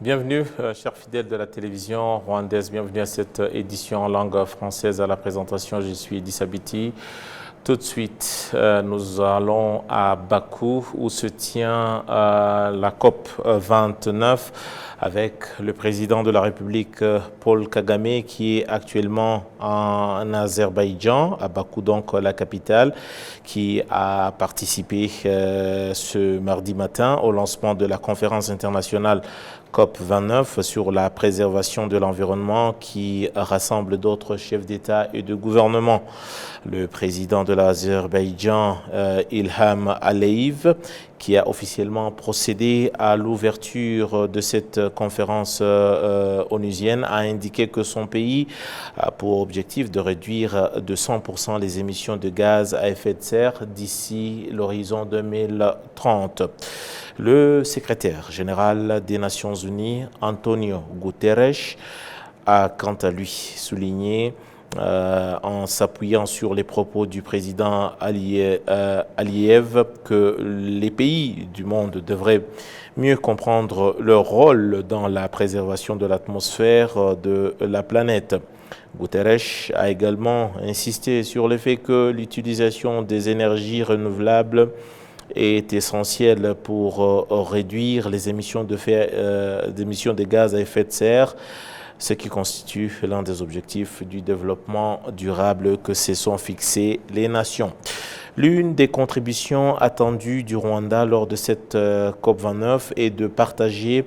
Bienvenue, chers fidèles de la télévision rwandaise. Bienvenue à cette édition en langue française. À la présentation, je suis Idriss Abiti. Tout de suite, nous allons à Bakou où se tient la COP 29 avec le président de la République, Paul Kagame, qui est actuellement en Azerbaïdjan, à Bakou, donc la capitale, qui a participé ce mardi matin au lancement de la conférence internationale COP 29 sur la préservation de l'environnement qui rassemble d'autres chefs d'État et de gouvernement. Le président de l'Azerbaïdjan, Ilham Aliyev, qui a officiellement procédé à l'ouverture de cette conférence onusienne, a indiqué que son pays a pour objectif de réduire de 100% les émissions de gaz à effet de serre d'ici l'horizon 2030. Le secrétaire général des Nations Unies, Antonio Guterres, a quant à lui souligné, en s'appuyant sur les propos du président Aliyev, que les pays du monde devraient mieux comprendre leur rôle dans la préservation de l'atmosphère de la planète. Guterres a également insisté sur le fait que l'utilisation des énergies renouvelables est essentielle pour réduire les émissions de gaz à effet de serre, ce qui constitue l'un des objectifs du développement durable que se sont fixés les nations. L'une des contributions attendues du Rwanda lors de cette COP29 est de partager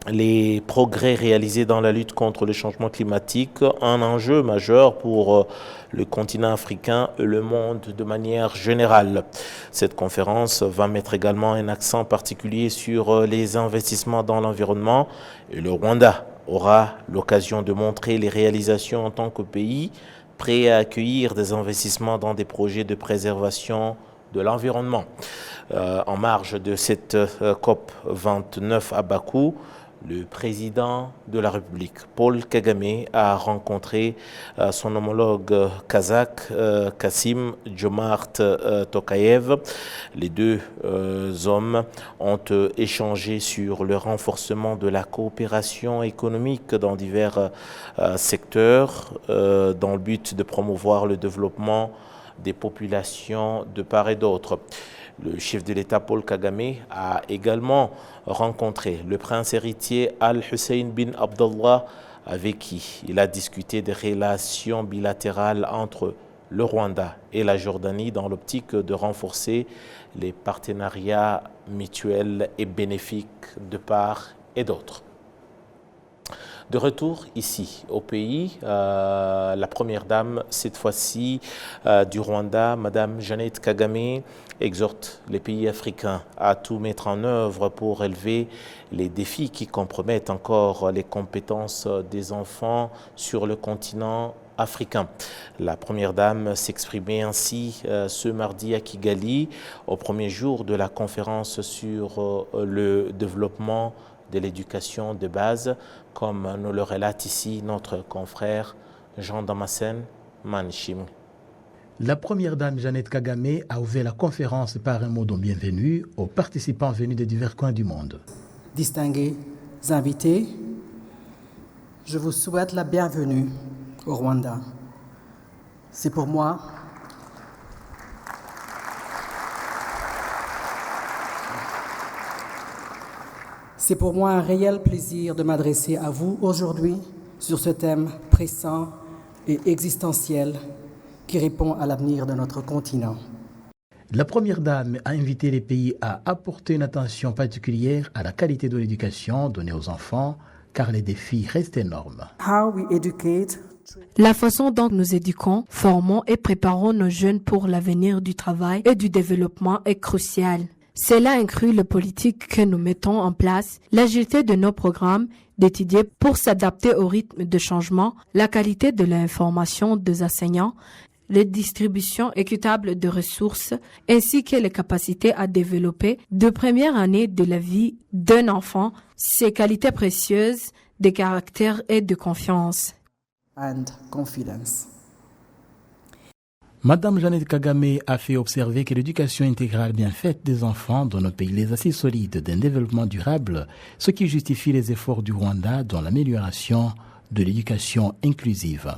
les progrès réalisés dans la lutte contre le changement climatique, un enjeu majeur pour le continent africain et le monde de manière générale. Cette conférence va mettre également un accent particulier sur les investissements dans l'environnement et le Rwanda aura l'occasion de montrer les réalisations en tant que pays prêt à accueillir des investissements dans des projets de préservation de l'environnement. En marge de cette COP 29 à Bakou, le président de la République, Paul Kagame, a rencontré son homologue kazakh, Kassym-Jomart Tokayev. Les deux hommes ont échangé sur le renforcement de la coopération économique dans divers secteurs, dans le but de promouvoir le développement des populations de part et d'autre. Le chef de l'État Paul Kagame a également rencontré le prince héritier Al-Hussein bin Abdallah, avec qui il a discuté des relations bilatérales entre le Rwanda et la Jordanie dans l'optique de renforcer les partenariats mutuels et bénéfiques de part et d'autre. De retour ici au pays, la première dame, cette fois-ci du Rwanda, Madame Jeannette Kagame, exhorte les pays africains à tout mettre en œuvre pour relever les défis qui compromettent encore les compétences des enfants sur le continent africain. La première dame s'exprimait ainsi ce mardi à Kigali, au premier jour de la conférence sur le développement de l'éducation de base, comme nous le relate ici notre confrère Jean Damascène Manchim. La première dame Jeannette Kagame a ouvert la conférence par un mot de bienvenue aux participants venus de divers coins du monde. Distingués invités, je vous souhaite la bienvenue au Rwanda. C'est pour moi un réel plaisir de m'adresser à vous aujourd'hui sur ce thème pressant et existentiel qui répond à l'avenir de notre continent. La première dame a invité les pays à apporter une attention particulière à la qualité de l'éducation donnée aux enfants, car les défis restent énormes. La façon dont nous éduquons, formons et préparons nos jeunes pour l'avenir du travail et du développement est cruciale. Cela inclut les politiques que nous mettons en place, l'agilité de nos programmes, d'étudier pour s'adapter au rythme de changement, la qualité de l'information des enseignants, les distributions équitables de ressources, ainsi que les capacités à développer de première année de la vie d'un enfant, ses qualités précieuses de caractère et de confiance. And confidence. Madame Jeannette Kagame a fait observer que l'éducation intégrale bien faite des enfants donne au pays les assises solides d'un développement durable, ce qui justifie les efforts du Rwanda dans l'amélioration de l'éducation inclusive.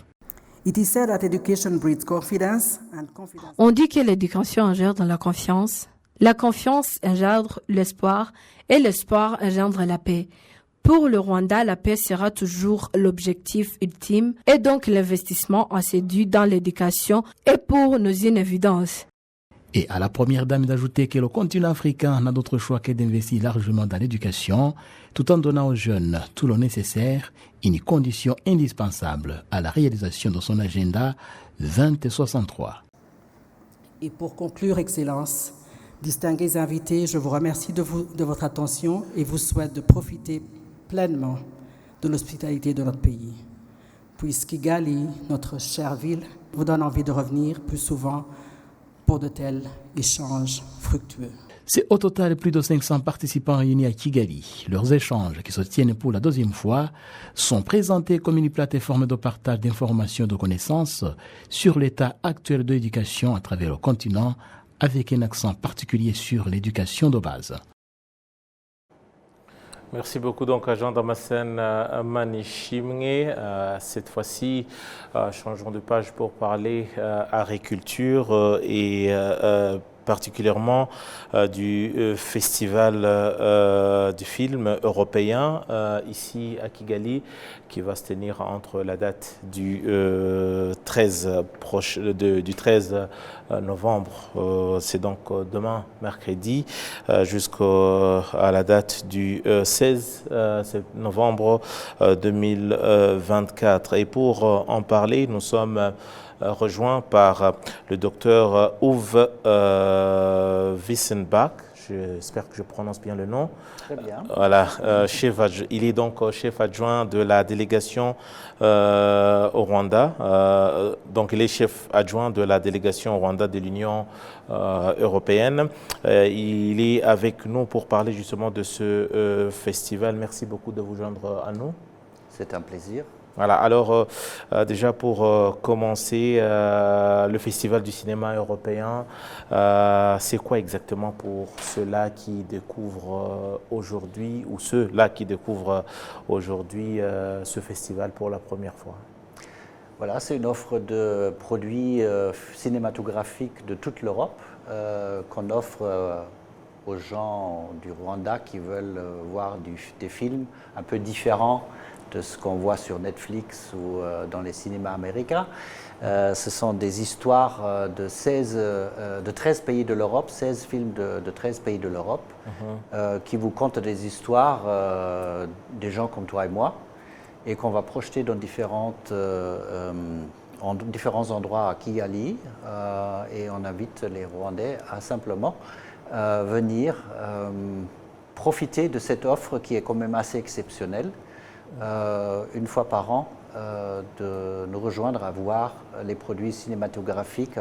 It is said that education breeds confidence and confidence. On dit que l'éducation engendre la confiance engendre l'espoir et l'espoir engendre la paix. Pour le Rwanda, la paix sera toujours l'objectif ultime et donc l'investissement assidu dans l'éducation est pour nous une évidence. Et à la première dame d'ajouter que le continent africain n'a d'autre choix que d'investir largement dans l'éducation, tout en donnant aux jeunes tout le nécessaire, une condition indispensable à la réalisation de son agenda 2063. Et pour conclure, Excellence, distingués invités, je vous remercie de votre attention et vous souhaite de profiter pleinement de l'hospitalité de notre pays. Puisqu'Kigali, notre chère ville, vous donne envie de revenir plus souvent pour de tels échanges fructueux. C'est au total plus de 500 participants réunis à Kigali. Leurs échanges, qui se tiennent pour la deuxième fois, sont présentés comme une plateforme de partage d'informations et de connaissances sur l'état actuel de l'éducation à travers le continent, avec un accent particulier sur l'éducation de base. Merci beaucoup donc à Jean Damascène Manishimwe. Cette fois-ci, changeons de page pour parler agriculture et particulièrement du festival du film européen ici à Kigali, qui va se tenir entre la date du 13 novembre, c'est donc demain mercredi, jusqu'à la date du 16 novembre 2024. Et pour en parler, nous sommes rejoints par le docteur Uwe Wissenbach. J'espère que je prononce bien le nom. Très bien. Voilà, il est donc chef adjoint de la délégation au Rwanda. Donc, il est chef adjoint de la délégation au Rwanda de l'Union européenne. Il est avec nous pour parler justement de ce festival. Merci beaucoup de vous joindre à nous. C'est un plaisir. Voilà, alors déjà pour commencer, le Festival du cinéma européen, c'est quoi exactement pour ceux-là qui découvrent aujourd'hui, ou ceux-là qui découvrent aujourd'hui ce festival pour la première fois? Voilà, c'est une offre de produits cinématographiques de toute l'Europe qu'on offre aux gens du Rwanda qui veulent voir des films un peu différents de ce qu'on voit sur Netflix ou dans les cinémas américains. Ce sont des histoires de 13 pays de l'Europe, 16 films de 13 pays de l'Europe, qui vous content des histoires des gens comme toi et moi, et qu'on va projeter dans différents endroits à Kigali, et on invite les Rwandais à simplement venir profiter de cette offre qui est quand même assez exceptionnelle. Une fois par an, de nous rejoindre à voir les produits cinématographiques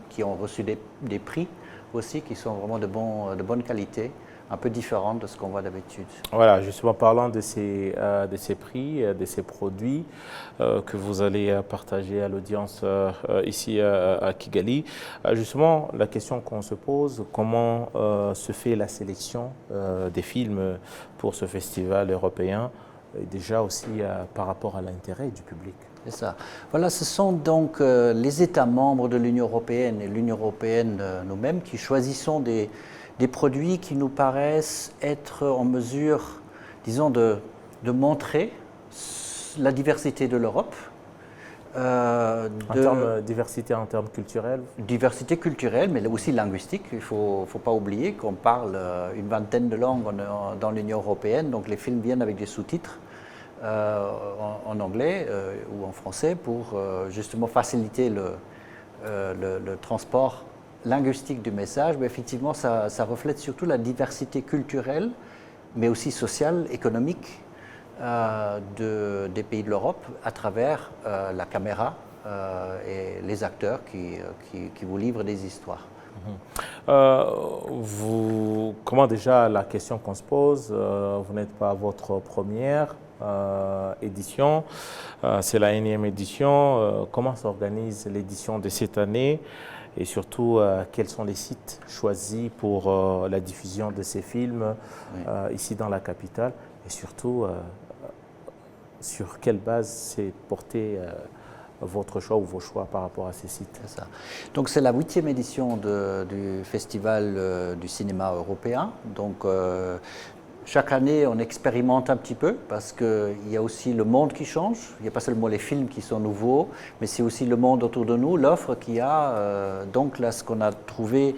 qui ont reçu des prix aussi, qui sont vraiment de bonne qualité, un peu différents de ce qu'on voit d'habitude. Voilà, justement parlant de ces prix, de ces produits que vous allez partager à l'audience ici à Kigali, justement la question qu'on se pose, comment se fait la sélection des films pour ce festival européen? Et déjà aussi par rapport à l'intérêt du public. C'est ça. Voilà, ce sont donc les États membres de l'Union européenne et l'Union européenne nous-mêmes qui choisissons des produits qui nous paraissent être en mesure, disons, de montrer la diversité de l'Europe. Diversité en termes culturels? Diversité culturelle, mais aussi linguistique. Il ne faut pas oublier qu'on parle une vingtaine de langues dans l'Union européenne, donc les films viennent avec des sous-titres en anglais ou en français pour justement faciliter le transport linguistique du message. Mais effectivement, ça reflète surtout la diversité culturelle, mais aussi sociale, économique, des pays de l'Europe à travers la caméra et les acteurs qui vous livrent des histoires. Comment déjà la question qu'on se pose, vous n'êtes pas votre première édition. C'est la 1e édition. Comment s'organise l'édition de cette année? Et surtout, quels sont les sites choisis pour la diffusion de ces films ici dans la capitale? Et surtout, sur quelle base s'est porté votre choix ou vos choix par rapport à ces sites? C'est ça. Donc c'est la 8e édition du Festival du cinéma européen. Donc chaque année, on expérimente un petit peu parce qu'il y a aussi le monde qui change. Il n'y a pas seulement les films qui sont nouveaux, mais c'est aussi le monde autour de nous, l'offre qu'il y a. Donc là, ce qu'on a trouvé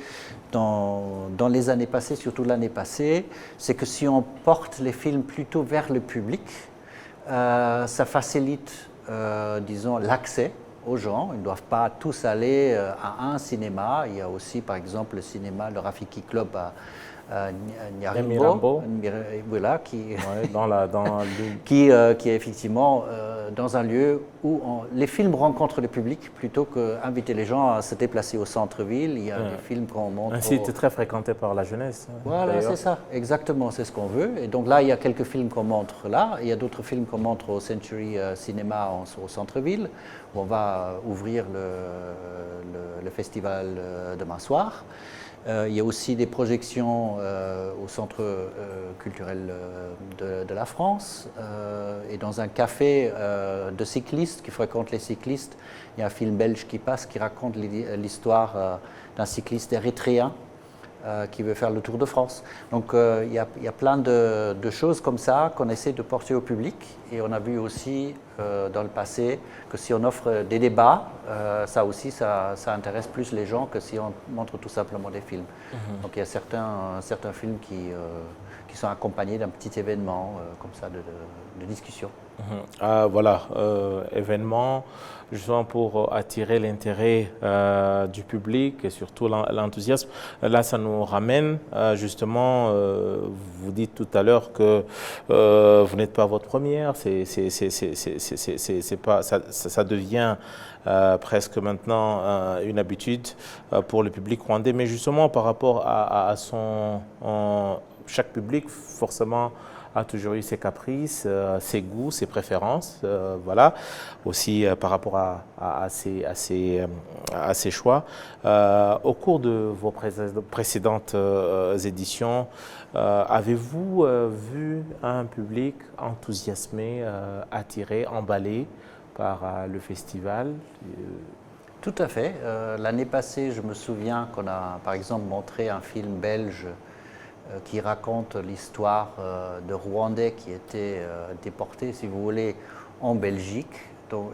dans les années passées, surtout l'année passée, c'est que si on porte les films plutôt vers le public, ça facilite, disons, l'accès aux gens. Ils ne doivent pas tous aller à un cinéma. Il y a aussi, par exemple, le cinéma, le Rafiki Club à Mirambeau, voilà, qui, ouais, qui est effectivement dans un lieu où les films rencontrent le public plutôt qu'inviter les gens à se déplacer au centre-ville. Il y a des films qu'on montre. Un site très fréquenté par la jeunesse. Voilà, c'est ça, exactement, c'est ce qu'on veut. Et donc là, il y a quelques films qu'on montre là. Il y a d'autres films qu'on montre au Century Cinema au centre-ville, où on va ouvrir le festival demain soir. Il y a aussi des projections au Centre culturel de la France et dans un café de cyclistes qui fréquentent les cyclistes. Il y a un film belge qui passe qui raconte l'histoire d'un cycliste érythréen qui veut faire le Tour de France. Donc il y a plein de choses comme ça qu'on essaie de porter au public. Et on a vu aussi dans le passé que si on offre des débats, ça aussi, ça intéresse plus les gens que si on montre tout simplement des films. Donc il y a certains films qui sont accompagnés d'un petit événement comme ça de discussion. Voilà, événement justement pour attirer l'intérêt du public et surtout l'enthousiasme. Là, ça nous ramène justement, vous dites tout à l'heure que vous n'êtes pas votre première, ça devient presque maintenant une habitude pour le public rwandais, mais justement par rapport à chaque public, forcément, a toujours eu ses caprices, ses goûts, ses préférences, voilà, aussi par rapport à ses choix. Au cours de vos précédentes éditions, avez-vous vu un public enthousiasmé, attiré, emballé par le festival? Tout à fait. L'année passée, je me souviens qu'on a par exemple montré un film belge qui raconte l'histoire de Rwandais qui étaient déportés, si vous voulez, en Belgique.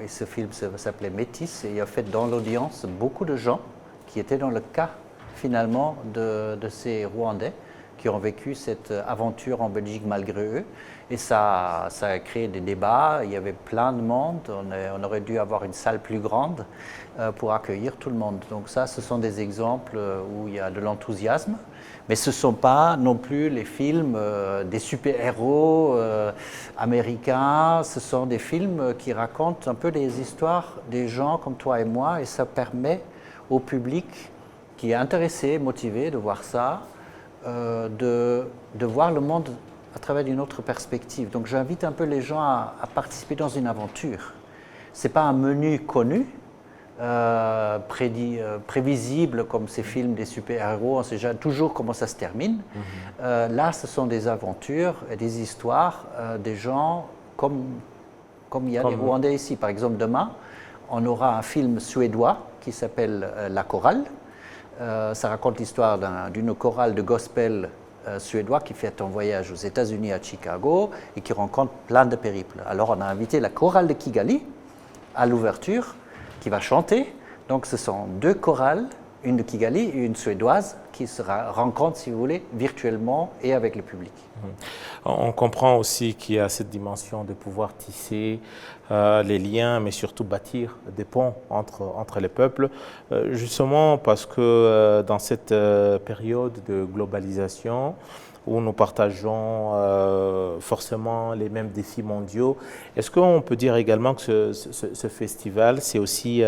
Et ce film s'appelait Métis, et il y a fait dans l'audience beaucoup de gens qui étaient dans le cas, finalement, de ces Rwandais qui ont vécu cette aventure en Belgique malgré eux. Et ça a créé des débats, il y avait plein de monde, on aurait dû avoir une salle plus grande pour accueillir tout le monde. Donc ça, ce sont des exemples où il y a de l'enthousiasme. Mais ce ne sont pas non plus les films des super-héros américains, ce sont des films qui racontent un peu les histoires des gens comme toi et moi, et ça permet au public qui est intéressé, motivé de voir ça, de voir le monde à travers une autre perspective. Donc j'invite un peu les gens à participer dans une aventure. Ce n'est pas un menu connu, prévisible comme ces films des super-héros, on sait toujours comment ça se termine. Là, ce sont des aventures et des histoires des gens comme il y a des Rwandais ici. Par exemple, demain, on aura un film suédois qui s'appelle La Chorale. Ça raconte l'histoire d'une chorale de gospel suédois qui fait un voyage aux États-Unis à Chicago et qui rencontre plein de périples. Alors, on a invité la chorale de Kigali à l'ouverture, qui va chanter. Donc ce sont deux chorales, une de Kigali et une suédoise, qui se rencontrent, si vous voulez, virtuellement et avec le public. On comprend aussi qu'il y a cette dimension de pouvoir tisser les liens, mais surtout bâtir des ponts entre les peuples, justement parce que dans cette période de globalisation, où nous partageons forcément les mêmes défis mondiaux. Est-ce qu'on peut dire également que ce festival, c'est aussi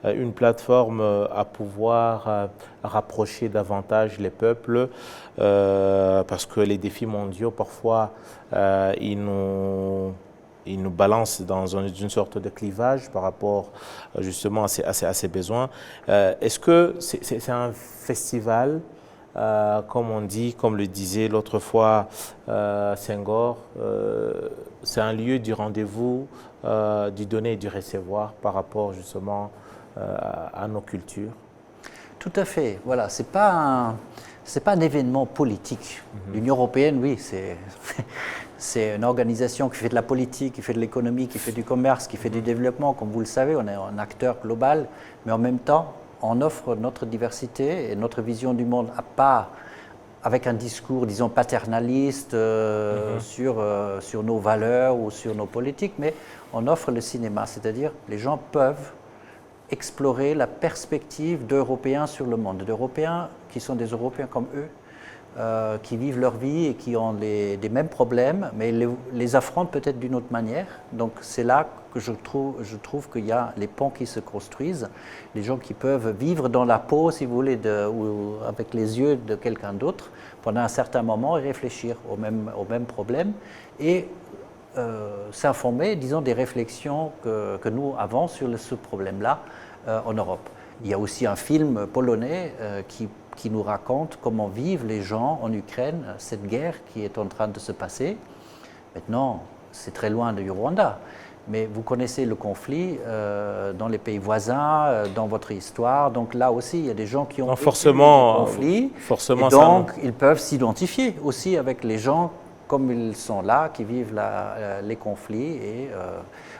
une plateforme à pouvoir rapprocher davantage les peuples, parce que les défis mondiaux, parfois, ils nous il nous balance dans une sorte de clivage par rapport justement à ses besoins. Est-ce que c'est un festival, comme on dit, comme le disait l'autre fois Senghor, c'est un lieu du rendez-vous, du donner et du recevoir par rapport justement à nos cultures? Tout à fait. Voilà, c'est pas un événement politique. L'Union européenne, oui, c'est une organisation qui fait de la politique, qui fait de l'économie, qui fait du commerce, qui fait du développement. Comme vous le savez, on est un acteur global, mais en même temps, on offre notre diversité et notre vision du monde, pas avec un discours, disons, paternaliste sur nos valeurs ou sur nos politiques, mais on offre le cinéma, c'est-à-dire les gens peuvent explorer la perspective d'Européens sur le monde, d'Européens qui sont des Européens comme eux, qui vivent leur vie et qui ont les mêmes problèmes, mais les affrontent peut-être d'une autre manière. Donc c'est là que je trouve qu'il y a les ponts qui se construisent, les gens qui peuvent vivre dans la peau, si vous voulez, ou avec les yeux de quelqu'un d'autre pendant un certain moment et réfléchir aux mêmes problèmes et s'informer, disons, des réflexions que nous avons sur ce problème-là en Europe. Il y a aussi un film polonais qui nous raconte comment vivent les gens en Ukraine, cette guerre qui est en train de se passer. Maintenant, c'est très loin du Rwanda, mais vous connaissez le conflit dans les pays voisins, dans votre histoire. Donc là aussi, il y a des gens qui ont vécu le conflit. Forcément, et donc, ils peuvent s'identifier aussi avec les gens comme ils sont là, qui vivent les conflits et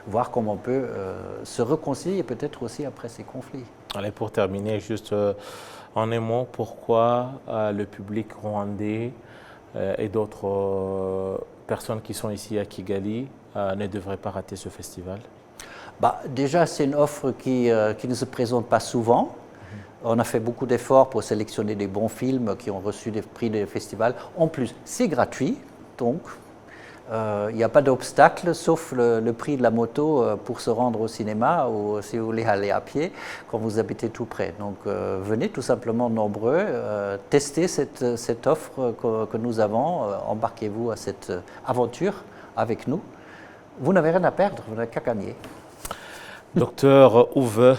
voir comment on peut se réconcilier peut-être aussi après ces conflits. Allez, pour terminer, juste en un mot, pourquoi le public rwandais et d'autres personnes qui sont ici à Kigali ne devraient pas rater ce festival? Déjà, c'est une offre qui ne se présente pas souvent. On a fait beaucoup d'efforts pour sélectionner des bons films qui ont reçu des prix des festivals. En plus, c'est gratuit, donc il n'y a pas d'obstacle, sauf le prix de la moto pour se rendre au cinéma ou si vous voulez aller à pied quand vous habitez tout près. Donc venez tout simplement nombreux, testez cette offre que nous avons, embarquez-vous à cette aventure avec nous. Vous n'avez rien à perdre, vous n'avez qu'à gagner. Docteur Uwe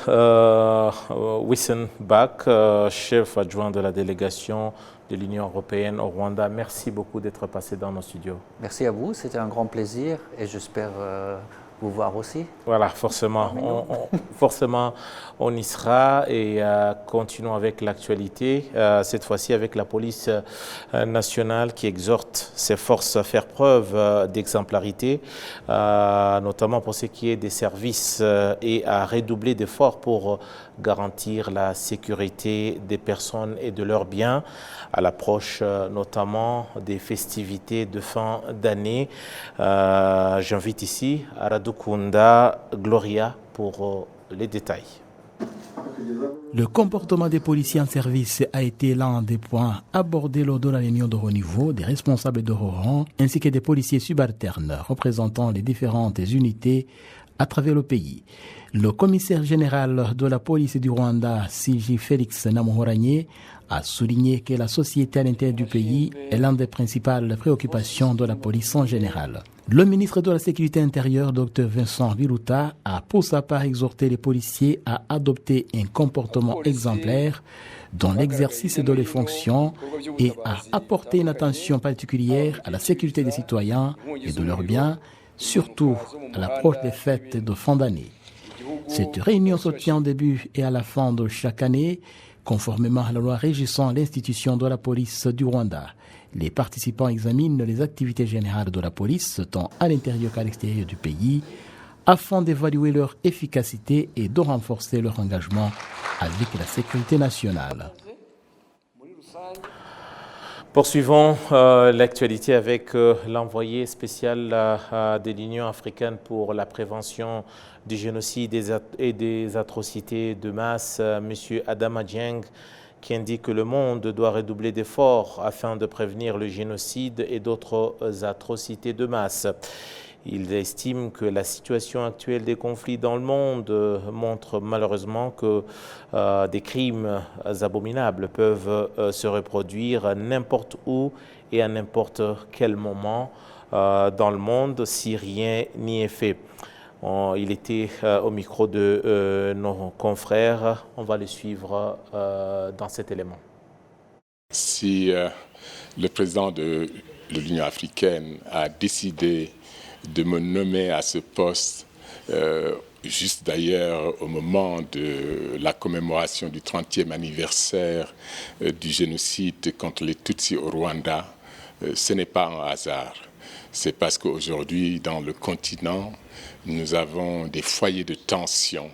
Wissenbach, chef adjoint de la délégation de l'Union européenne au Rwanda, merci beaucoup d'être passé dans nos studios. Merci à vous, c'était un grand plaisir et j'espère vous voir aussi. Voilà, forcément, on y sera et continuons avec l'actualité, cette fois-ci avec la police nationale qui exhorte ses forces à faire preuve d'exemplarité, notamment pour ce qui est des services et à redoubler d'efforts pour garantir la sécurité des personnes et de leurs biens à l'approche notamment des festivités de fin d'année. J'invite ici Aradukunda Gloria pour les détails. Le comportement des policiers en service a été l'un des points abordés lors de la réunion de haut niveau des responsables de haut rang ainsi que des policiers subalternes représentant les différentes unités à travers le pays. Le commissaire général de la police du Rwanda, CJ Félix Namuhoranye, a souligné que la société à l'intérieur du pays est l'une des principales préoccupations de la police en général. Le ministre de la Sécurité intérieure, Dr Vincent Biruta, a pour sa part exhorté les policiers à adopter un comportement exemplaire dans l'exercice de leurs fonctions et à apporter une attention particulière à la sécurité des citoyens et de leurs biens, surtout à l'approche des fêtes de fin d'année. Cette réunion se tient au début et à la fin de chaque année, conformément à la loi régissant l'institution de la police du Rwanda. Les participants examinent les activités générales de la police, tant à l'intérieur qu'à l'extérieur du pays, afin d'évaluer leur efficacité et de renforcer leur engagement avec la sécurité nationale. Poursuivons l'actualité avec l'envoyé spécial de l'Union africaine pour la prévention du génocide et des atrocités de masse, M. Adama Dieng, qui indique que le monde doit redoubler d'efforts afin de prévenir le génocide et d'autres atrocités de masse. Il estime que la situation actuelle des conflits dans le monde montre malheureusement que des crimes abominables peuvent se reproduire n'importe où et à n'importe quel moment dans le monde si rien n'y est fait. Il était au micro de nos confrères. On va le suivre dans cet élément. Si le président de l'Union africaine a décidé de me nommer à ce poste, juste d'ailleurs au moment de la commémoration du 30e anniversaire du génocide contre les Tutsis au Rwanda, ce n'est pas un hasard. C'est parce qu'aujourd'hui, dans le continent, nous avons des foyers de tension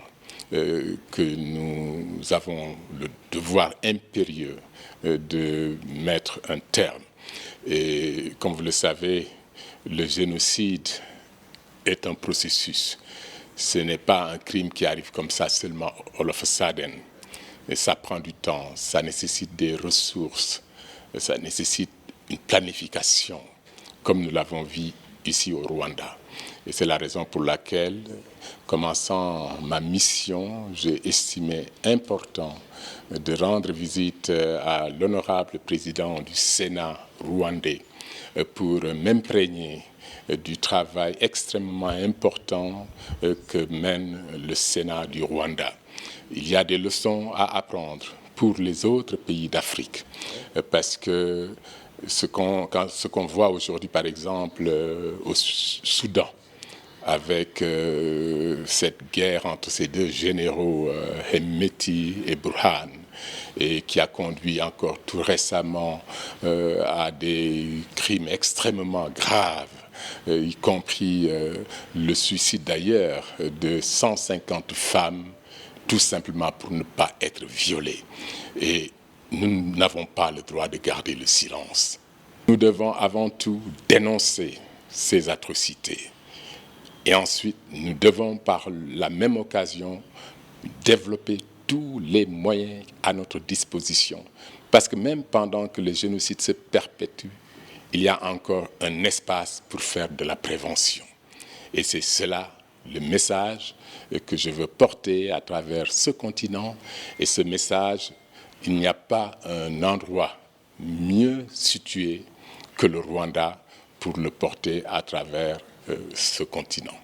que nous avons le devoir impérieux de mettre un terme. Et comme vous le savez, le génocide est un processus. Ce n'est pas un crime qui arrive comme ça seulement all of a sudden. Mais ça prend du temps, ça nécessite des ressources, ça nécessite une planification, comme nous l'avons vu ici au Rwanda. Et c'est la raison pour laquelle, commençant ma mission, j'ai estimé important de rendre visite à l'honorable président du Sénat rwandais pour m'imprégner du travail extrêmement important que mène le Sénat du Rwanda. Il y a des leçons à apprendre pour les autres pays d'Afrique, parce que ce qu'on voit aujourd'hui, par exemple, au Soudan, avec cette guerre entre ces deux généraux, Hemeti et Burhan, et qui a conduit encore tout récemment à des crimes extrêmement graves, y compris le suicide d'ailleurs de 150 femmes, tout simplement pour ne pas être violées. Et nous n'avons pas le droit de garder le silence. Nous devons avant tout dénoncer ces atrocités. Et ensuite, nous devons par la même occasion développer tous les moyens à notre disposition. Parce que même pendant que le génocide se perpétue, il y a encore un espace pour faire de la prévention. Et c'est cela le message que je veux porter à travers ce continent. Et ce message, il n'y a pas un endroit mieux situé que le Rwanda pour le porter à travers ce continent.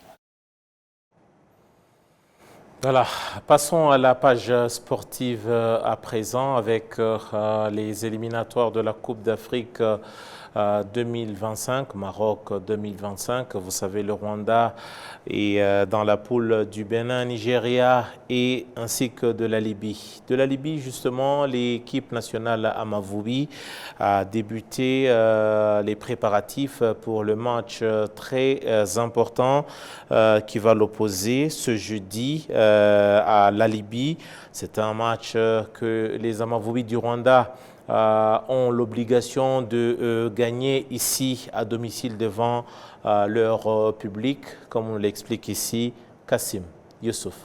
Voilà, passons à la page sportive à présent avec les éliminatoires de la Coupe d'Afrique 2025, Maroc 2025. Vous savez, le Rwanda est dans la poule du Bénin, Nigeria et ainsi que de la Libye. De la Libye, justement, l'équipe nationale Amavubi a débuté les préparatifs pour le match très important qui va l'opposer ce jeudi à la Libye. C'est un match que les Amavubi du Rwanda ont l'obligation de gagner ici à domicile devant leur public, comme on l'explique ici, Kassim Youssouf.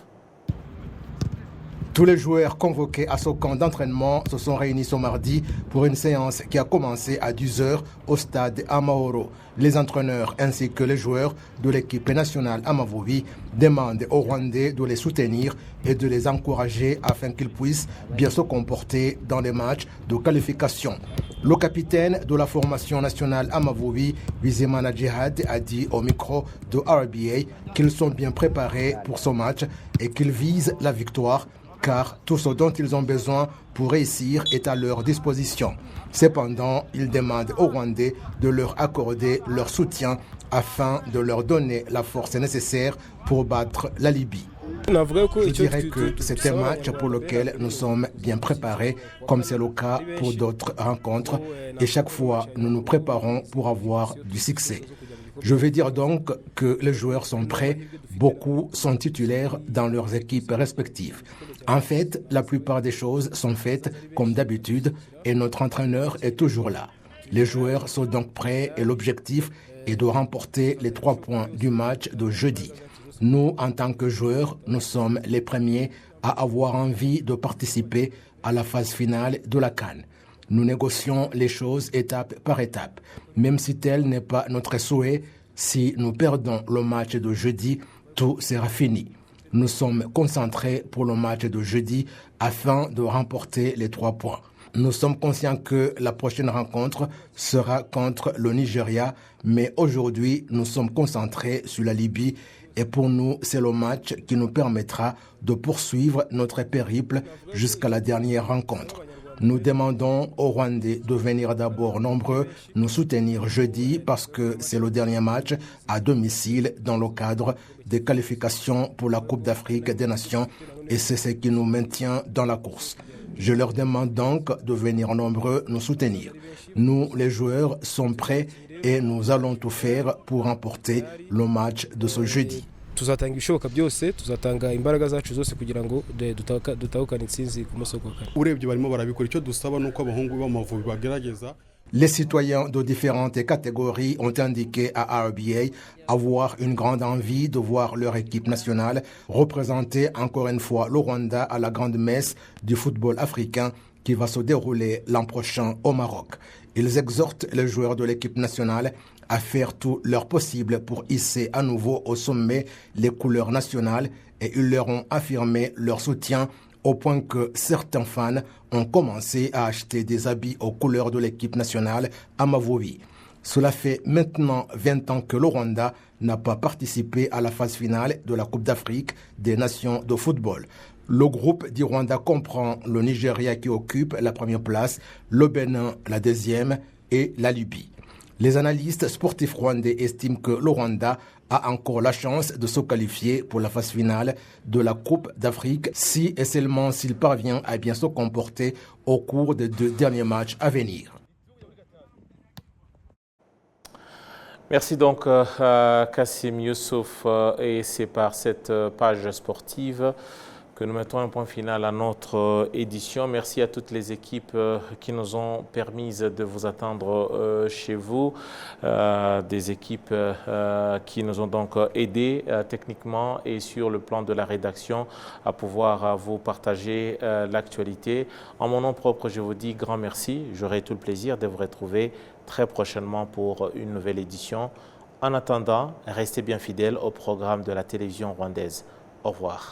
Tous les joueurs convoqués à ce camp d'entraînement se sont réunis ce mardi pour une séance qui a commencé à 10h au stade Amahoro. Les entraîneurs ainsi que les joueurs de l'équipe nationale Amavubi demandent aux Rwandais de les soutenir et de les encourager afin qu'ils puissent bien se comporter dans les matchs de qualification. Le capitaine de la formation nationale Amavubi, Bizimana Djihad, a dit au micro de RBA qu'ils sont bien préparés pour ce match et qu'ils visent la victoire, car tout ce dont ils ont besoin pour réussir est à leur disposition. Cependant, ils demandent aux Rwandais de leur accorder leur soutien afin de leur donner la force nécessaire pour battre la Libye. Je dirais que c'est un match pour lequel nous sommes bien préparés, comme c'est le cas pour d'autres rencontres, et chaque fois nous nous préparons pour avoir du succès. Je veux dire donc que les joueurs sont prêts, beaucoup sont titulaires dans leurs équipes respectives. En fait, la plupart des choses sont faites comme d'habitude et notre entraîneur est toujours là. Les joueurs sont donc prêts et l'objectif est de remporter les 3 points du match de jeudi. Nous, en tant que joueurs, nous sommes les premiers à avoir envie de participer à la phase finale de la CAN. Nous négocions les choses étape par étape. Même si tel n'est pas notre souhait, si nous perdons le match de jeudi, tout sera fini. Nous sommes concentrés pour le match de jeudi afin de remporter les 3 points. Nous sommes conscients que la prochaine rencontre sera contre le Nigeria, mais aujourd'hui, nous sommes concentrés sur la Libye et pour nous, c'est le match qui nous permettra de poursuivre notre périple jusqu'à la dernière rencontre. Nous demandons aux Rwandais de venir d'abord nombreux nous soutenir jeudi parce que c'est le dernier match à domicile dans le cadre des qualifications pour la Coupe d'Afrique des Nations et c'est ce qui nous maintient dans la course. Je leur demande donc de venir nombreux nous soutenir. Nous, les joueurs, sommes prêts et nous allons tout faire pour remporter le match de ce jeudi. tuzatanga ibishoboka byose, tuzatanga imbaraga zacu zose kugira ngo dutahukane intsinzi ku masoko kare. Urebye barimo barabikora, icyo dusaba nuko abahungu b'Amavubi bagerageza. Les citoyens de différentes catégories ont indiqué à RBA avoir une grande envie de voir leur équipe nationale représenter encore une fois le Rwanda à la grande messe du football africain qui va se dérouler l'an prochain au Maroc. Ils exhortent les joueurs de l'équipe nationale à faire tout leur possible pour hisser à nouveau au sommet les couleurs nationales et ils leur ont affirmé leur soutien au point que certains fans ont commencé à acheter des habits aux couleurs de l'équipe nationale Amavubi. Cela fait maintenant 20 ans que le Rwanda n'a pas participé à la phase finale de la Coupe d'Afrique des Nations de football. Le groupe du Rwanda comprend le Nigeria qui occupe la première place, le Bénin la deuxième et la Libye. Les analystes sportifs rwandais estiment que le Rwanda a encore la chance de se qualifier pour la phase finale de la Coupe d'Afrique si et seulement s'il parvient à bien se comporter au cours des 2 derniers matchs à venir. Merci donc Kassim Youssouf et c'est par cette page sportive que nous mettons un point final à notre édition. Merci à toutes les équipes qui nous ont permis de vous attendre chez vous, des équipes qui nous ont donc aidés techniquement et sur le plan de la rédaction à pouvoir vous partager l'actualité. En mon nom propre, je vous dis grand merci. J'aurai tout le plaisir de vous retrouver très prochainement pour une nouvelle édition. En attendant, restez bien fidèles au programme de la télévision rwandaise. Au revoir.